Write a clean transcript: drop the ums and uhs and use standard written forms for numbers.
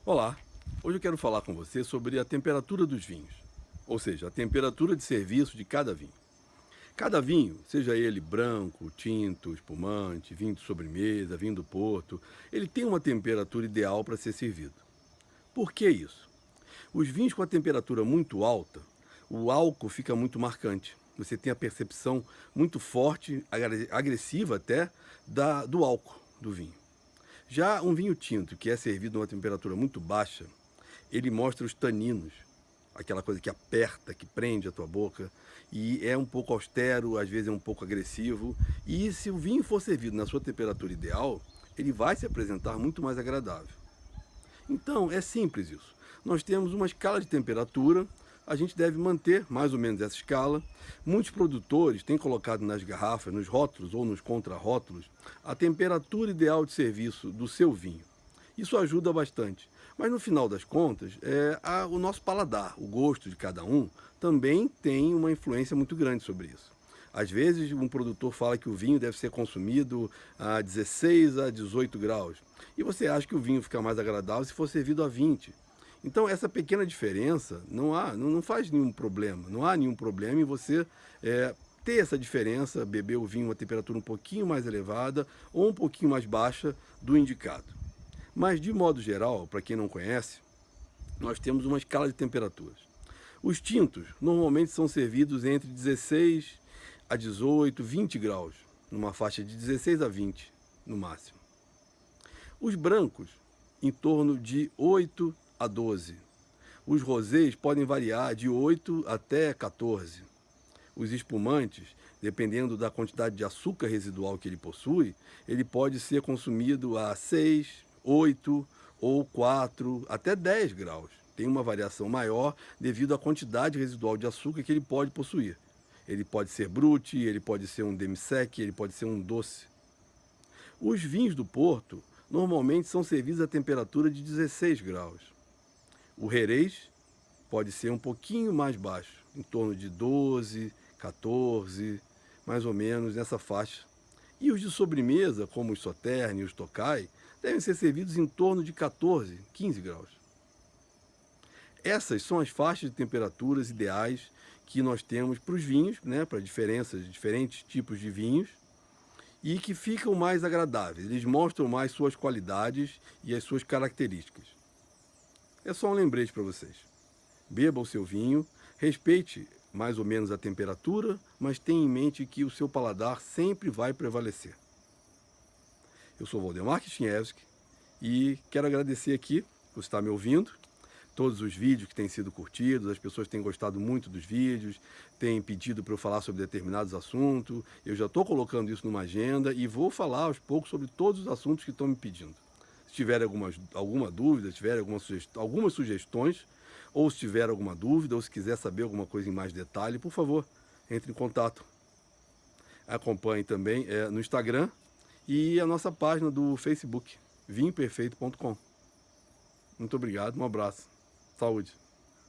Olá, hoje eu quero falar com você sobre a temperatura dos vinhos, ou seja, a temperatura de serviço de cada vinho. Cada vinho, seja ele branco, tinto, espumante, vinho de sobremesa, vinho do Porto, ele tem uma temperatura ideal para ser servido. Por que isso? Os vinhos com a temperatura muito alta, o álcool fica muito marcante. Você tem a percepção muito forte, agressiva até, do álcool do vinho. Já um vinho tinto, que é servido a uma temperatura muito baixa, ele mostra os taninos, aquela coisa que aperta, que prende a tua boca, e é um pouco austero, às vezes é um pouco agressivo. E se o vinho for servido na sua temperatura ideal, ele vai se apresentar muito mais agradável. Então, é simples isso. Nós temos uma escala de temperatura, a gente deve manter mais ou menos essa escala. Muitos produtores têm colocado nas garrafas, nos rótulos ou nos contrarótulos, a temperatura ideal de serviço do seu vinho. Isso ajuda bastante. Mas no final das contas, o nosso paladar, o gosto de cada um, também tem uma influência muito grande sobre isso. Às vezes, um produtor fala que o vinho deve ser consumido a 16 a 18 graus. E você acha que o vinho fica mais agradável se for servido a 20. Então, essa pequena diferença não faz nenhum problema. Não há nenhum problema em você ter essa diferença, beber o vinho a uma temperatura um pouquinho mais elevada ou um pouquinho mais baixa do indicado. Mas, de modo geral, para quem não conhece, nós temos uma escala de temperaturas. Os tintos normalmente são servidos entre 16 a 18, 20 graus, numa faixa de 16 a 20 no máximo. Os brancos, em torno de 8 a 12. Os rosés podem variar de 8 até 14. Os espumantes, dependendo da quantidade de açúcar residual que ele possui, ele pode ser consumido a 6, 8 ou 4, até 10 graus. Tem uma variação maior devido à quantidade residual de açúcar que ele pode possuir. Ele pode ser brut, ele pode ser um demi-sec, ele pode ser um doce. Os vinhos do Porto normalmente são servidos a temperatura de 16 graus. O Jerez pode ser um pouquinho mais baixo, em torno de 12, 14, mais ou menos nessa faixa. E os de sobremesa, como os Sauternes e os Tokai, devem ser servidos em torno de 14, 15 graus. Essas são as faixas de temperaturas ideais que nós temos para os vinhos, para diferentes tipos de vinhos, e que ficam mais agradáveis, eles mostram mais suas qualidades e as suas características. É só um lembrete para vocês. Beba o seu vinho, respeite mais ou menos a temperatura, mas tenha em mente que o seu paladar sempre vai prevalecer. Eu sou Waldemar Kishinevski e quero agradecer aqui por estar me ouvindo, todos os vídeos que têm sido curtidos, as pessoas têm gostado muito dos vídeos, têm pedido para eu falar sobre determinados assuntos, eu já estou colocando isso numa agenda e vou falar aos poucos sobre todos os assuntos que estão me pedindo. Se tiver alguma dúvida, se tiver algumas sugestões, ou se tiver alguma dúvida, ou se quiser saber alguma coisa em mais detalhe, por favor, entre em contato. Acompanhe também no Instagram e a nossa página do Facebook, vinhoperfeito.com. Muito obrigado, um abraço. Saúde!